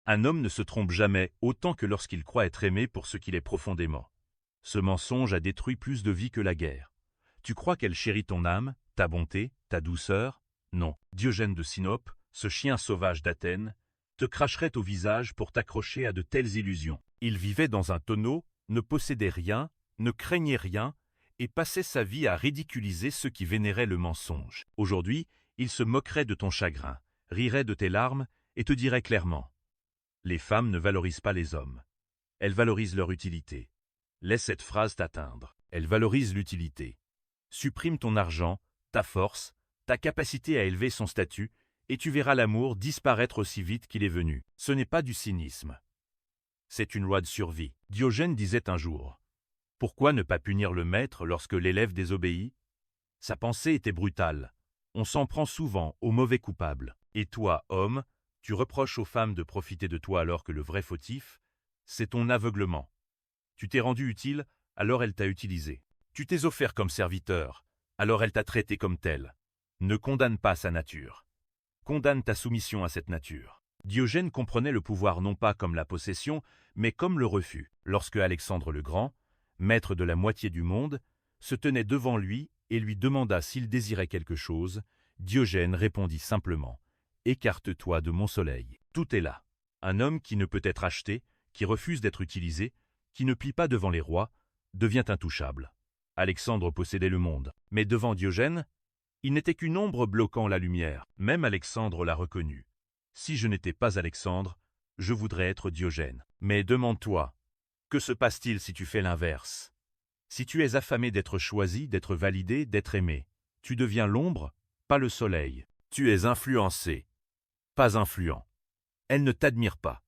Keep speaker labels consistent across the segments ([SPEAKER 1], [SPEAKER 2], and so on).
[SPEAKER 1] Un homme ne se trompe jamais autant que lorsqu'il croit être aimé pour ce qu'il est profondément. Ce mensonge a détruit plus de vies que la guerre. Tu crois qu'elle chérit ton âme, ta bonté, ta douceur? Non. Diogène de Sinope, ce chien sauvage d'Athènes, te cracherait au visage pour t'accrocher à de telles illusions. Il vivait dans un tonneau, ne possédait rien, ne craignait rien, et passait sa vie à ridiculiser ceux qui vénéraient le mensonge. Aujourd'hui, il se moquerait de ton chagrin, rirait de tes larmes, et te dirait clairement: les femmes ne valorisent pas les hommes. Elles valorisent leur utilité. Laisse cette phrase t'atteindre. Elles valorisent l'utilité. Supprime ton argent, ta force, ta capacité à élever son statut, et tu verras l'amour disparaître aussi vite qu'il est venu. Ce n'est pas du cynisme. C'est une loi de survie. Diogène disait un jour: pourquoi ne pas punir le maître lorsque l'élève désobéit? Sa pensée était brutale. On s'en prend souvent aux mauvais coupables. Et toi, homme, tu reproches aux femmes de profiter de toi alors que le vrai fautif, c'est ton aveuglement. Tu t'es rendu utile, alors elle t'a utilisé. Tu t'es offert comme serviteur, alors elle t'a traité comme tel. Ne condamne pas sa nature. Condamne ta soumission à cette nature. Diogène comprenait le pouvoir non pas comme la possession, mais comme le refus. Lorsque Alexandre le Grand, maître de la moitié du monde, se tenait devant lui et lui demanda s'il désirait quelque chose, Diogène répondit simplement: écarte-toi de mon soleil. Tout est là. Un homme qui ne peut être acheté, qui refuse d'être utilisé, qui ne plie pas devant les rois, devient intouchable. Alexandre possédait le monde, mais devant Diogène, il n'était qu'une ombre bloquant la lumière. Même Alexandre l'a reconnu. Si je n'étais pas Alexandre, je voudrais être Diogène. Mais demande-toi, que se passe-t-il si tu fais l'inverse? Si tu es affamé d'être choisi, d'être validé, d'être aimé, tu deviens l'ombre, pas le soleil. Tu es influencé, pas influent. Elle ne t'admire pas.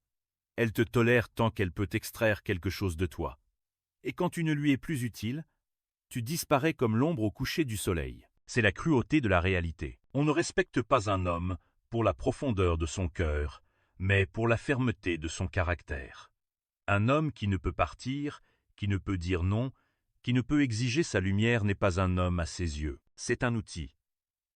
[SPEAKER 1] Elle te tolère tant qu'elle peut extraire quelque chose de toi. Et quand tu ne lui es plus utile, tu disparais comme l'ombre au coucher du soleil. C'est la cruauté de la réalité. On ne respecte pas un homme pour la profondeur de son cœur, mais pour la fermeté de son caractère. Un homme qui ne peut partir, qui ne peut dire non, qui ne peut exiger sa lumière n'est pas un homme à ses yeux. C'est un outil.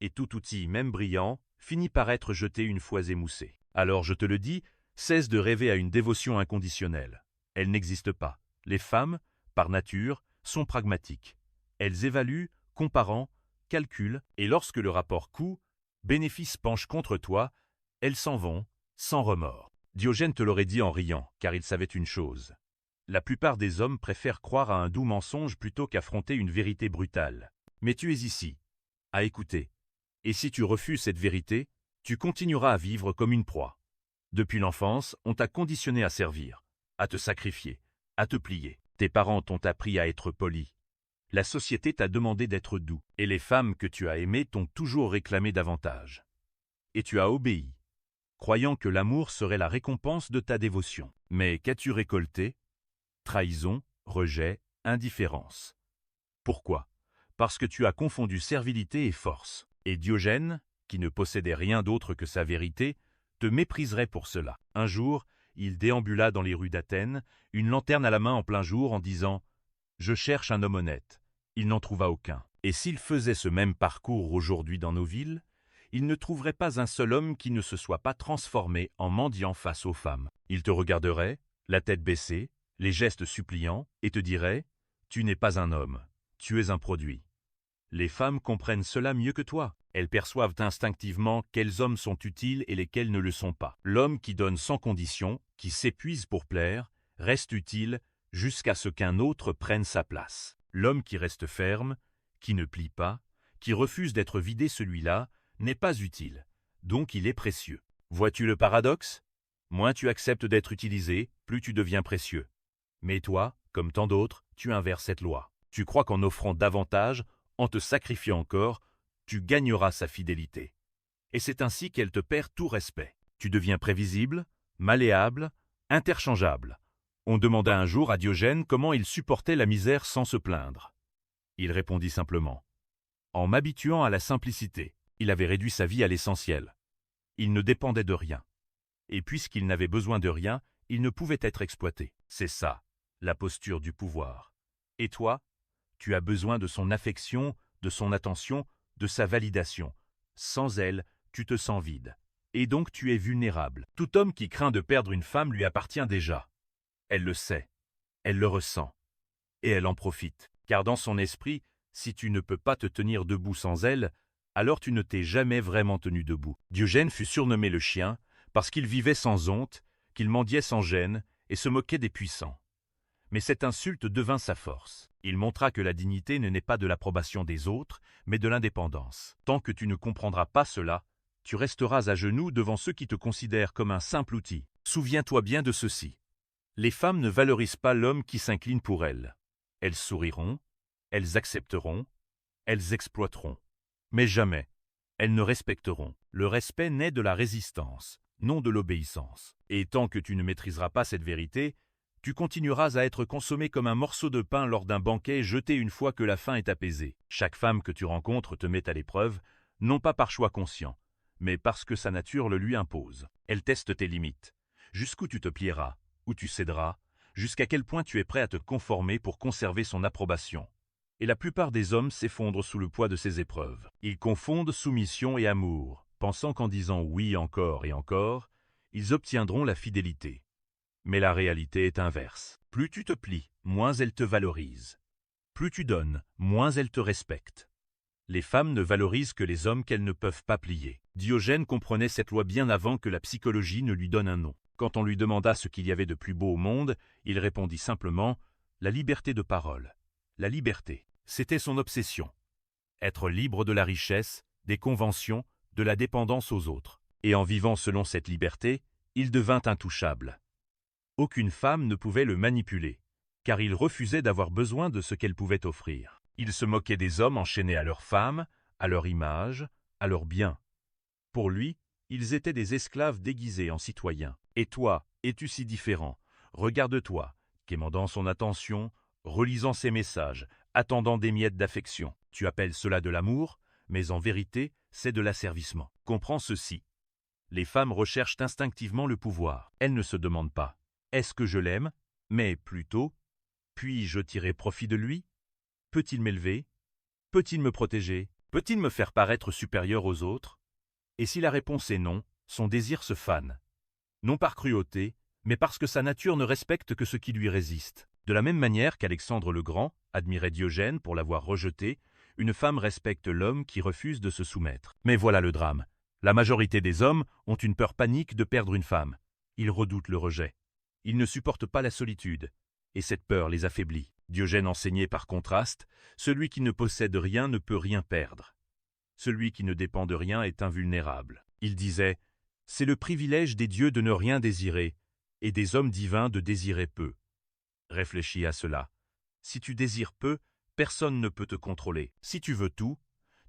[SPEAKER 1] Et tout outil, même brillant, finit par être jeté une fois émoussé. Alors je te le dis, cesse de rêver à une dévotion inconditionnelle. Elle n'existe pas. Les femmes, par nature, sont pragmatiques. Elles évaluent, comparant, calculent, et lorsque le rapport coût-bénéfice penche contre toi, elles s'en vont, sans remords. Diogène te l'aurait dit en riant, car il savait une chose. La plupart des hommes préfèrent croire à un doux mensonge plutôt qu'affronter une vérité brutale. Mais tu es ici, à écouter. Et si tu refuses cette vérité, tu continueras à vivre comme une proie. Depuis l'enfance, on t'a conditionné à servir, à te sacrifier, à te plier. Tes parents t'ont appris à être poli. La société t'a demandé d'être doux, et les femmes que tu as aimées t'ont toujours réclamé davantage. Et tu as obéi, croyant que l'amour serait la récompense de ta dévotion. Mais qu'as-tu récolté? Trahison, rejet, indifférence. Pourquoi? Parce que tu as confondu servilité et force. Et Diogène, qui ne possédait rien d'autre que sa vérité, te mépriserait pour cela. Un jour, il déambula dans les rues d'Athènes, une lanterne à la main en plein jour, en disant: je cherche un homme honnête. Il n'en trouva aucun. Et s'il faisait ce même parcours aujourd'hui dans nos villes, il ne trouverait pas un seul homme qui ne se soit pas transformé en mendiant face aux femmes. Il te regarderait, la tête baissée, les gestes suppliants, et te dirait: tu n'es pas un homme, tu es un produit. Les femmes comprennent cela mieux que toi. Elles perçoivent instinctivement quels hommes sont utiles et lesquels ne le sont pas. L'homme qui donne sans condition, qui s'épuise pour plaire, reste utile jusqu'à ce qu'un autre prenne sa place. L'homme qui reste ferme, qui ne plie pas, qui refuse d'être vidé, celui-là, n'est pas utile, donc il est précieux. Vois-tu le paradoxe? Moins tu acceptes d'être utilisé, plus tu deviens précieux. Mais toi, comme tant d'autres, tu inverses cette loi. Tu crois qu'en offrant davantage, en te sacrifiant encore, tu gagneras sa fidélité. Et c'est ainsi qu'elle te perd tout respect. Tu deviens prévisible, malléable, interchangeable. On demanda un jour à Diogène comment il supportait la misère sans se plaindre. Il répondit simplement: en m'habituant à la simplicité. Il avait réduit sa vie à l'essentiel. Il ne dépendait de rien. Et puisqu'il n'avait besoin de rien, il ne pouvait être exploité. C'est ça, la posture du pouvoir. Et toi, tu as besoin de son affection, de son attention, de sa validation. Sans elle, tu te sens vide. et donc tu es vulnérable. Tout homme qui craint de perdre une femme lui appartient déjà. Elle le sait, elle le ressent, et elle en profite. Car dans son esprit, si tu ne peux pas te tenir debout sans elle, alors tu ne t'es jamais vraiment tenu debout. Diogène fut surnommé le chien, parce qu'il vivait sans honte, qu'il mendiait sans gêne, et se moquait des puissants. Mais cette insulte devint sa force. Il montra que la dignité ne naît pas de l'approbation des autres, mais de l'indépendance. Tant que tu ne comprendras pas cela, tu resteras à genoux devant ceux qui te considèrent comme un simple outil. Souviens-toi bien de ceci. Les femmes ne valorisent pas l'homme qui s'incline pour elles. Elles souriront, elles accepteront, elles exploiteront. Mais jamais, elles ne respecteront. Le respect naît de la résistance, non de l'obéissance. Et tant que tu ne maîtriseras pas cette vérité, tu continueras à être consommé comme un morceau de pain lors d'un banquet jeté une fois que la faim est apaisée. Chaque femme que tu rencontres te met à l'épreuve, non pas par choix conscient, mais parce que sa nature le lui impose. Elle teste tes limites. Jusqu'où tu te plieras, où tu céderas, jusqu'à quel point tu es prêt à te conformer pour conserver son approbation. Et la plupart des hommes s'effondrent sous le poids de ces épreuves. Ils confondent soumission et amour, pensant qu'en disant oui encore et encore, ils obtiendront la fidélité. Mais la réalité est inverse. Plus tu te plies, moins elle te valorise. Plus tu donnes, moins elle te respecte. Les femmes ne valorisent que les hommes qu'elles ne peuvent pas plier. Diogène comprenait cette loi bien avant que la psychologie ne lui donne un nom. Quand on lui demanda ce qu'il y avait de plus beau au monde, il répondit simplement « la liberté de parole ». La liberté, c'était son obsession. Être libre de la richesse, des conventions, de la dépendance aux autres. Et en vivant selon cette liberté, il devint intouchable. Aucune femme ne pouvait le manipuler, car il refusait d'avoir besoin de ce qu'elle pouvait offrir. Il se moquait des hommes enchaînés à leurs femmes, à leur image, à leurs biens. Pour lui, ils étaient des esclaves déguisés en citoyens. Et toi, es-tu si différent? Regarde-toi, quémandant son attention, relisant ses messages, attendant des miettes d'affection. Tu appelles cela de l'amour, mais en vérité, c'est de l'asservissement. Comprends ceci. Les femmes recherchent instinctivement le pouvoir. Elles ne se demandent pas « est-ce que je l'aime ?» mais plutôt « puis-je tirer profit de lui? Peut-il m'élever? Peut-il me protéger? Peut-il me faire paraître supérieur aux autres ?» Et si la réponse est non, son désir se fane. Non par cruauté, mais parce que sa nature ne respecte que ce qui lui résiste. De la même manière qu'Alexandre le Grand admirait Diogène pour l'avoir rejeté, une femme respecte l'homme qui refuse de se soumettre. Mais voilà le drame. La majorité des hommes ont une peur panique de perdre une femme. Ils redoutent le rejet. Ils ne supportent pas la solitude, et cette peur les affaiblit. Diogène enseignait par contraste, celui qui ne possède rien ne peut rien perdre. Celui qui ne dépend de rien est invulnérable. Il disait, c'est le privilège des dieux de ne rien désirer, et des hommes divins de désirer peu. Réfléchis à cela. Si tu désires peu, personne ne peut te contrôler. Si tu veux tout,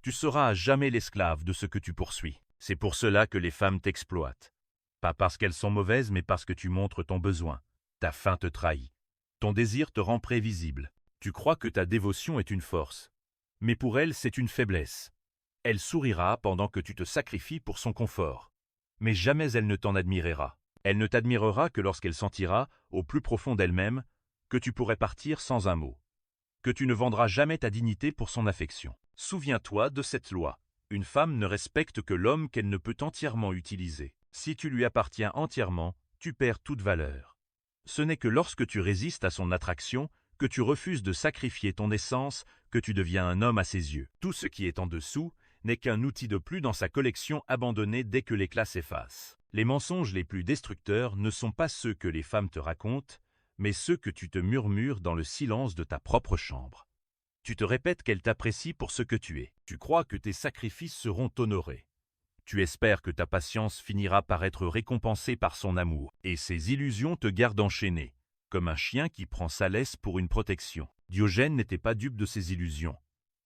[SPEAKER 1] tu seras à jamais l'esclave de ce que tu poursuis. C'est pour cela que les femmes t'exploitent. Pas parce qu'elles sont mauvaises, mais parce que tu montres ton besoin. Ta faim te trahit. Ton désir te rend prévisible. Tu crois que ta dévotion est une force. Mais pour elle, c'est une faiblesse. Elle sourira pendant que tu te sacrifies pour son confort. Mais jamais elle ne t'en admirera. Elle ne t'admirera que lorsqu'elle sentira, au plus profond d'elle-même, que tu pourrais partir sans un mot. Que tu ne vendras jamais ta dignité pour son affection. Souviens-toi de cette loi. Une femme ne respecte que l'homme qu'elle ne peut entièrement utiliser. Si tu lui appartiens entièrement, tu perds toute valeur. Ce n'est que lorsque tu résistes à son attraction, que tu refuses de sacrifier ton essence, que tu deviens un homme à ses yeux. Tout ce qui est en dessous n'est qu'un outil de plus dans sa collection abandonnée dès que l'éclat s'efface. Les mensonges les plus destructeurs ne sont pas ceux que les femmes te racontent, mais ceux que tu te murmures dans le silence de ta propre chambre. Tu te répètes qu'elle t'apprécie pour ce que tu es. Tu crois que tes sacrifices seront honorés. Tu espères que ta patience finira par être récompensée par son amour, et ces illusions te gardent enchaîné, comme un chien qui prend sa laisse pour une protection. Diogène n'était pas dupe de ces illusions.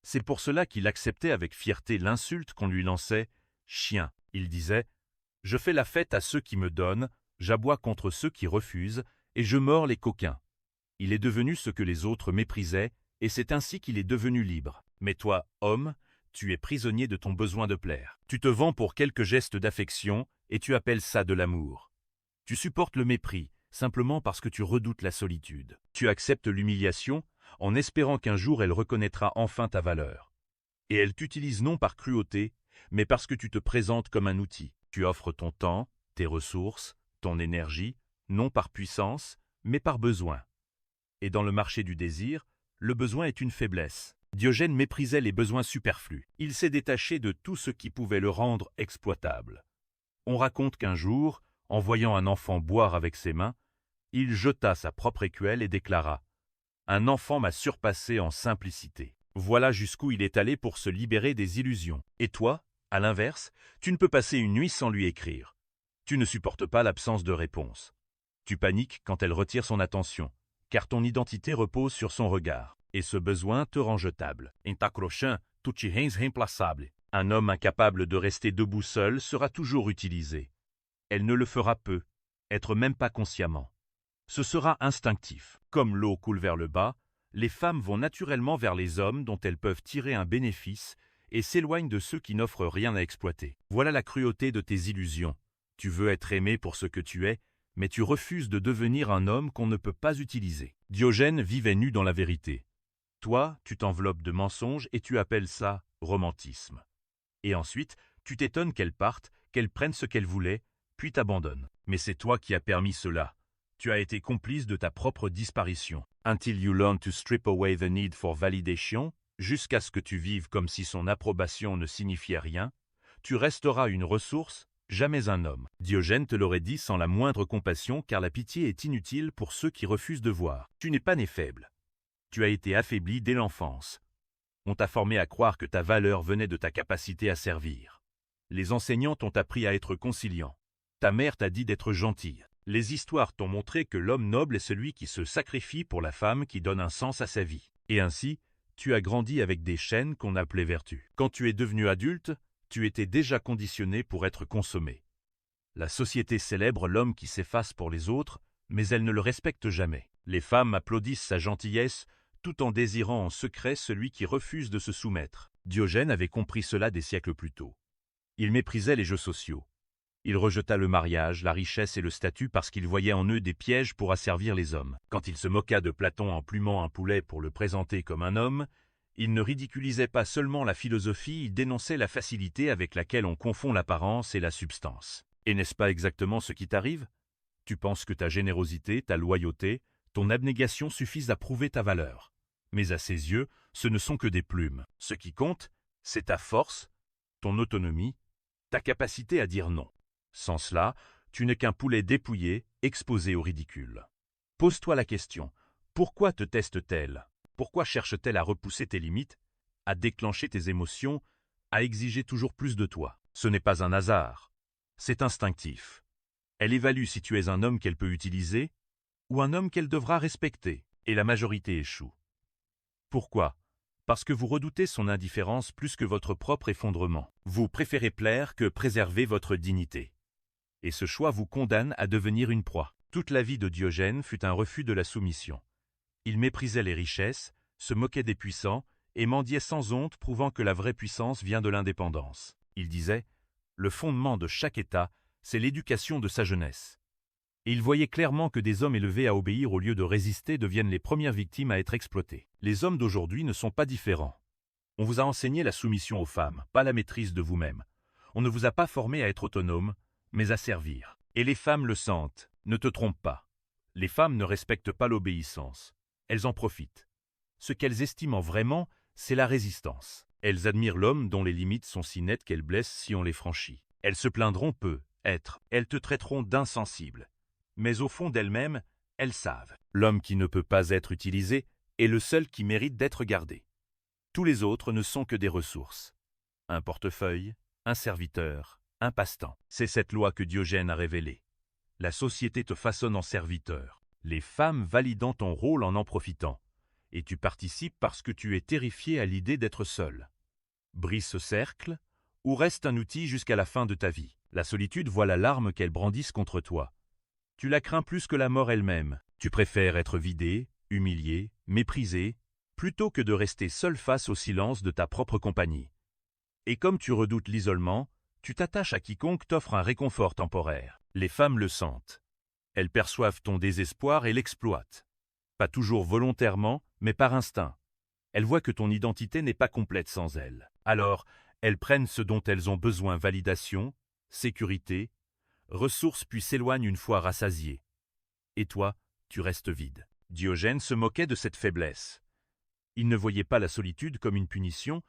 [SPEAKER 1] C'est pour cela qu'il acceptait avec fierté l'insulte qu'on lui lançait « chien ». Il disait « Je fais la fête à ceux qui me donnent, j'aboie contre ceux qui refusent, et je mords les coquins. » Il est devenu ce que les autres méprisaient, et c'est ainsi qu'il est devenu libre. Mais toi, homme, tu es prisonnier de ton besoin de plaire. Tu te vends pour quelques gestes d'affection, et tu appelles ça de l'amour. Tu supportes le mépris, simplement parce que tu redoutes la solitude. Tu acceptes l'humiliation, en espérant qu'un jour elle reconnaîtra enfin ta valeur. Et elle t'utilise non par cruauté, mais parce que tu te présentes comme un outil. Tu offres ton temps, tes ressources, ton énergie, non par puissance, mais par besoin. Et dans le marché du désir, le besoin est une faiblesse. Diogène méprisait les besoins superflus. Il s'est détaché de tout ce qui pouvait le rendre exploitable. On raconte qu'un jour, en voyant un enfant boire avec ses mains, il jeta sa propre écuelle et déclara « Un enfant m'a surpassé en simplicité ». Voilà jusqu'où il est allé pour se libérer des illusions. Et toi, à l'inverse, tu ne peux passer une nuit sans lui écrire. Tu ne supportes pas l'absence de réponse. Tu paniques quand elle retire son attention, car ton identité repose sur son regard. Et ce besoin te rend jetable. En t'accrochant, tu te rends remplaçable. Un homme incapable de rester debout seul sera toujours utilisé. Elle ne le fera peu, être même pas consciemment. Ce sera instinctif. Comme l'eau coule vers le bas, les femmes vont naturellement vers les hommes dont elles peuvent tirer un bénéfice et s'éloignent de ceux qui n'offrent rien à exploiter. Voilà la cruauté de tes illusions. Tu veux être aimé pour ce que tu es, mais tu refuses de devenir un homme qu'on ne peut pas utiliser. Diogène vivait nu dans la vérité. Toi, tu t'enveloppes de mensonges et tu appelles ça romantisme. Et ensuite, tu t'étonnes qu'elle parte, qu'elle prenne ce qu'elle voulait, puis t'abandonne. Mais c'est toi qui as permis cela. Tu as été complice de ta propre disparition. Until you learn to strip away the need for validation, jusqu'à ce que tu vives comme si son approbation ne signifiait rien, tu resteras une ressource, jamais un homme. Diogène te l'aurait dit sans la moindre compassion, car la pitié est inutile pour ceux qui refusent de voir. Tu n'es pas né faible. Tu as été affaibli dès l'enfance. On t'a formé à croire que ta valeur venait de ta capacité à servir. Les enseignants t'ont appris à être conciliant. Ta mère t'a dit d'être gentil. Les histoires t'ont montré que l'homme noble est celui qui se sacrifie pour la femme qui donne un sens à sa vie. Et ainsi, tu as grandi avec des chaînes qu'on appelait vertus. Quand tu es devenu adulte, tu étais déjà conditionné pour être consommé. La société célèbre l'homme qui s'efface pour les autres, mais elle ne le respecte jamais. Les femmes applaudissent sa gentillesse, tout en désirant en secret celui qui refuse de se soumettre. Diogène avait compris cela des siècles plus tôt. Il méprisait les jeux sociaux. Il rejeta le mariage, la richesse et le statut parce qu'il voyait en eux des pièges pour asservir les hommes. Quand il se moqua de Platon en plumant un poulet pour le présenter comme un homme, il ne ridiculisait pas seulement la philosophie, il dénonçait la facilité avec laquelle on confond l'apparence et la substance. Et n'est-ce pas exactement ce qui t'arrive? Tu penses que ta générosité, ta loyauté, ton abnégation suffisent à prouver ta valeur. Mais à ses yeux, ce ne sont que des plumes. Ce qui compte, c'est ta force, ton autonomie, ta capacité à dire non. Sans cela, tu n'es qu'un poulet dépouillé, exposé au ridicule. Pose-toi la question, pourquoi te teste-t-elle? Pourquoi cherche-t-elle à repousser tes limites, à déclencher tes émotions, à exiger toujours plus de toi? Ce n'est pas un hasard, c'est instinctif. Elle évalue si tu es un homme qu'elle peut utiliser ou un homme qu'elle devra respecter, et la majorité échoue. Pourquoi? Parce que vous redoutez son indifférence plus que votre propre effondrement. Vous préférez plaire que préserver votre dignité. Et ce choix vous condamne à devenir une proie. Toute la vie de Diogène fut un refus de la soumission. Il méprisait les richesses, se moquait des puissants et mendiait sans honte, prouvant que la vraie puissance vient de l'indépendance. Il disait « Le fondement de chaque État, c'est l'éducation de sa jeunesse ». Et il voyait clairement que des hommes élevés à obéir au lieu de résister deviennent les premières victimes à être exploitées. Les hommes d'aujourd'hui ne sont pas différents. On vous a enseigné la soumission aux femmes, pas la maîtrise de vous-même. On ne vous a pas formé à être autonome, mais à servir. Et les femmes le sentent, ne te trompe pas. Les femmes ne respectent pas l'obéissance. Elles en profitent. Ce qu'elles estiment vraiment, c'est la résistance. Elles admirent l'homme dont les limites sont si nettes qu'elles blessent si on les franchit. Elles se plaindront peu, être. Elles te traiteront d'insensible. Mais au fond d'elles-mêmes, elles savent. L'homme qui ne peut pas être utilisé est le seul qui mérite d'être gardé. Tous les autres ne sont que des ressources. Un portefeuille, un serviteur, un passe-temps. C'est cette loi que Diogène a révélée. La société te façonne en serviteur, les femmes validant ton rôle en profitant. Et tu participes parce que tu es terrifié à l'idée d'être seul. Brise ce cercle, ou reste un outil jusqu'à la fin de ta vie. La solitude voit la larme qu'elle brandisse contre toi. Tu la crains plus que la mort elle-même. Tu préfères être vidé, humilié, méprisé, plutôt que de rester seul face au silence de ta propre compagnie. Et comme tu redoutes l'isolement, tu t'attaches à quiconque t'offre un réconfort temporaire. Les femmes le sentent. Elles perçoivent ton désespoir et l'exploitent. Pas toujours volontairement, mais par instinct. Elles voient que ton identité n'est pas complète sans elles. Alors, elles prennent ce dont elles ont besoin: validation, sécurité, ressources puis s'éloigne une fois rassasié. Et toi, tu restes vide. Diogène se moquait de cette faiblesse. Il ne voyait pas la solitude comme une punition,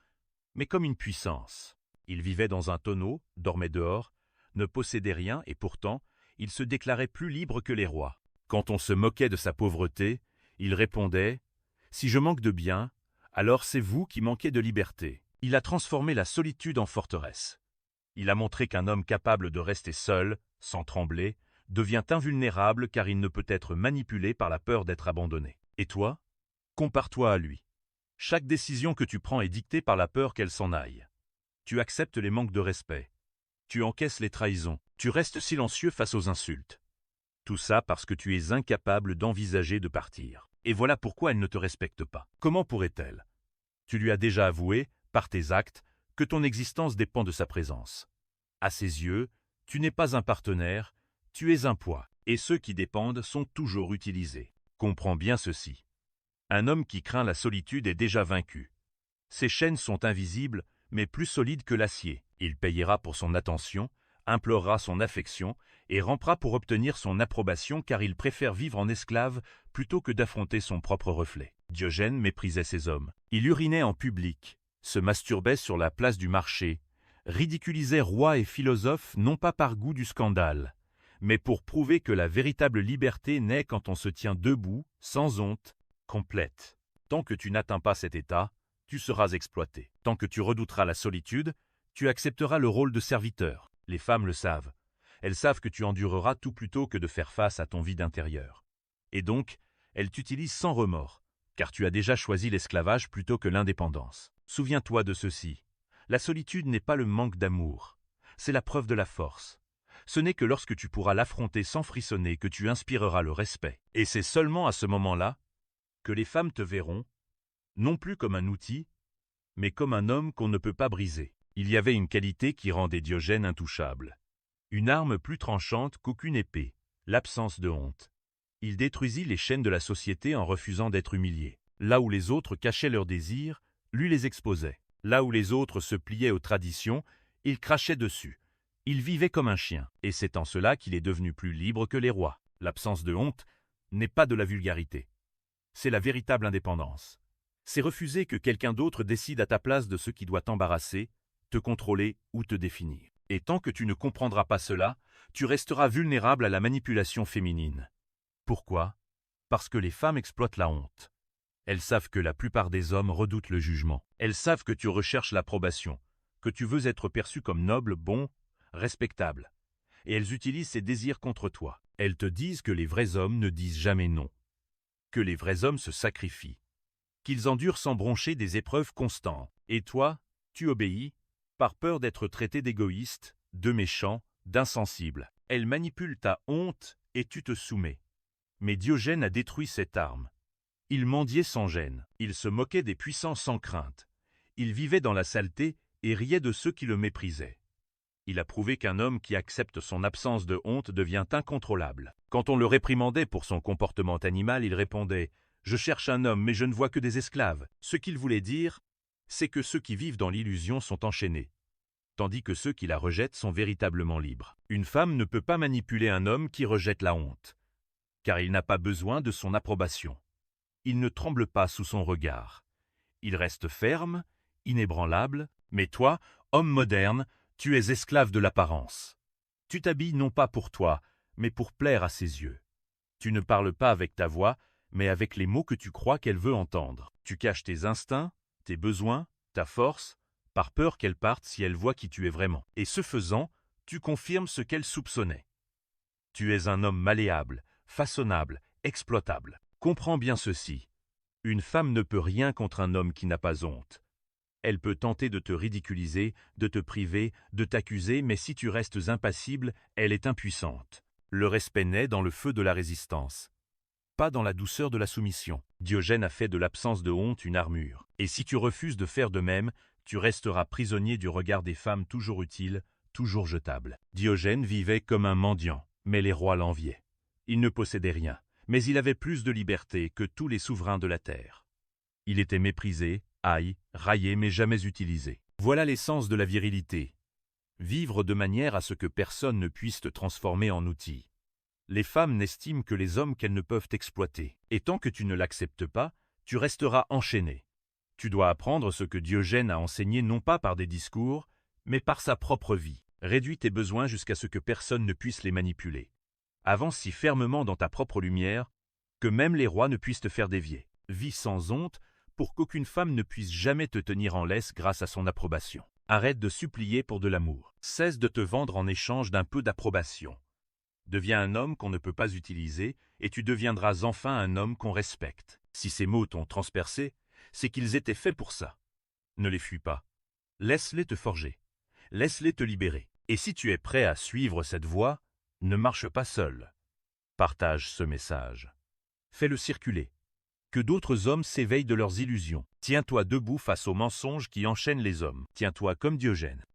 [SPEAKER 1] mais comme une puissance. Il vivait dans un tonneau, dormait dehors, ne possédait rien et pourtant, il se déclarait plus libre que les rois. Quand on se moquait de sa pauvreté, il répondait « Si je manque de bien, alors c'est vous qui manquez de liberté. » Il a transformé la solitude en forteresse. Il a montré qu'un homme capable de rester seul, sans trembler, devient invulnérable car il ne peut être manipulé par la peur d'être abandonné. Et toi? Compare-toi à lui. Chaque décision que tu prends est dictée par la peur qu'elle s'en aille. Tu acceptes les manques de respect. Tu encaisses les trahisons. Tu restes silencieux face aux insultes. Tout ça parce que tu es incapable d'envisager de partir. Et voilà pourquoi elle ne te respecte pas. Comment pourrait-elle? Tu lui as déjà avoué, par tes actes, que ton existence dépend de sa présence. À ses yeux, tu n'es pas un partenaire, tu es un poids, et ceux qui dépendent sont toujours utilisés. Comprends bien ceci. Un homme qui craint la solitude est déjà vaincu. Ses chaînes sont invisibles, mais plus solides que l'acier. Il payera pour son attention, implorera son affection et rampera pour obtenir son approbation car il préfère vivre en esclave plutôt que d'affronter son propre reflet. Diogène méprisait ces hommes. Il urinait en public, se masturbait sur la place du marché, ridiculisait rois et philosophes non pas par goût du scandale, mais pour prouver que la véritable liberté naît quand on se tient debout, sans honte, complète. Tant que tu n'atteins pas cet état, tu seras exploité. Tant que tu redouteras la solitude, tu accepteras le rôle de serviteur. Les femmes le savent. Elles savent que tu endureras tout plutôt que de faire face à ton vide intérieur. Et donc, elles t'utilisent sans remords, car tu as déjà choisi l'esclavage plutôt que l'indépendance. Souviens-toi de ceci. La solitude n'est pas le manque d'amour, c'est la preuve de la force. Ce n'est que lorsque tu pourras l'affronter sans frissonner que tu inspireras le respect. Et c'est seulement à ce moment-là que les femmes te verront, non plus comme un outil, mais comme un homme qu'on ne peut pas briser. Il y avait une qualité qui rendait Diogène intouchable. Une arme plus tranchante qu'aucune épée, l'absence de honte. Il détruisit les chaînes de la société en refusant d'être humilié. Là où les autres cachaient leurs désirs, lui les exposait. Là où les autres se pliaient aux traditions, il crachait dessus. Il vivait comme un chien, et c'est en cela qu'il est devenu plus libre que les rois. L'absence de honte n'est pas de la vulgarité. C'est la véritable indépendance. C'est refuser que quelqu'un d'autre décide à ta place de ce qui doit t'embarrasser, te contrôler ou te définir. Et tant que tu ne comprendras pas cela, tu resteras vulnérable à la manipulation féminine. Pourquoi? Parce que les femmes exploitent la honte. Elles savent que la plupart des hommes redoutent le jugement. Elles savent que tu recherches l'approbation, que tu veux être perçu comme noble, bon, respectable. Et elles utilisent ces désirs contre toi. Elles te disent que les vrais hommes ne disent jamais non, que les vrais hommes se sacrifient, qu'ils endurent sans broncher des épreuves constantes. Et toi, tu obéis, par peur d'être traité d'égoïste, de méchant, d'insensible. Elles manipulent ta honte et tu te soumets. Mais Diogène a détruit cette arme. Il mendiait sans gêne, il se moquait des puissants sans crainte. Il vivait dans la saleté et riait de ceux qui le méprisaient. Il a prouvé qu'un homme qui accepte son absence de honte devient incontrôlable. Quand on le réprimandait pour son comportement animal, il répondait « Je cherche un homme, mais je ne vois que des esclaves ». Ce qu'il voulait dire, c'est que ceux qui vivent dans l'illusion sont enchaînés, tandis que ceux qui la rejettent sont véritablement libres. Une femme ne peut pas manipuler un homme qui rejette la honte, car il n'a pas besoin de son approbation. Il ne tremble pas sous son regard. Il reste ferme, inébranlable, mais toi, homme moderne, tu es esclave de l'apparence. Tu t'habilles non pas pour toi, mais pour plaire à ses yeux. Tu ne parles pas avec ta voix, mais avec les mots que tu crois qu'elle veut entendre. Tu caches tes instincts, tes besoins, ta force, par peur qu'elle parte si elle voit qui tu es vraiment. Et ce faisant, tu confirmes ce qu'elle soupçonnait. Tu es un homme malléable, façonnable, exploitable. Comprends bien ceci. Une femme ne peut rien contre un homme qui n'a pas honte. Elle peut tenter de te ridiculiser, de te priver, de t'accuser, mais si tu restes impassible, elle est impuissante. Le respect naît dans le feu de la résistance, pas dans la douceur de la soumission. Diogène a fait de l'absence de honte une armure. Et si tu refuses de faire de même, tu resteras prisonnier du regard des femmes toujours utiles, toujours jetables. Diogène vivait comme un mendiant, mais les rois l'enviaient. Il ne possédait rien, mais il avait plus de liberté que tous les souverains de la terre. Il était méprisé, haï, raillé, mais jamais utilisé. Voilà l'essence de la virilité. Vivre de manière à ce que personne ne puisse te transformer en outil. Les femmes n'estiment que les hommes qu'elles ne peuvent exploiter. Et tant que tu ne l'acceptes pas, tu resteras enchaîné. Tu dois apprendre ce que Diogène a enseigné non pas par des discours, mais par sa propre vie. Réduis tes besoins jusqu'à ce que personne ne puisse les manipuler. Avance si fermement dans ta propre lumière que même les rois ne puissent te faire dévier. Vis sans honte pour qu'aucune femme ne puisse jamais te tenir en laisse grâce à son approbation. Arrête de supplier pour de l'amour. Cesse de te vendre en échange d'un peu d'approbation. Deviens un homme qu'on ne peut pas utiliser et tu deviendras enfin un homme qu'on respecte. Si ces mots t'ont transpercé, c'est qu'ils étaient faits pour ça. Ne les fuis pas. Laisse-les te forger. Laisse-les te libérer. Et si tu es prêt à suivre cette voie, ne marche pas seul. Partage ce message. Fais-le circuler. Que d'autres hommes s'éveillent de leurs illusions. Tiens-toi debout face aux mensonges qui enchaînent les hommes. Tiens-toi comme Diogène.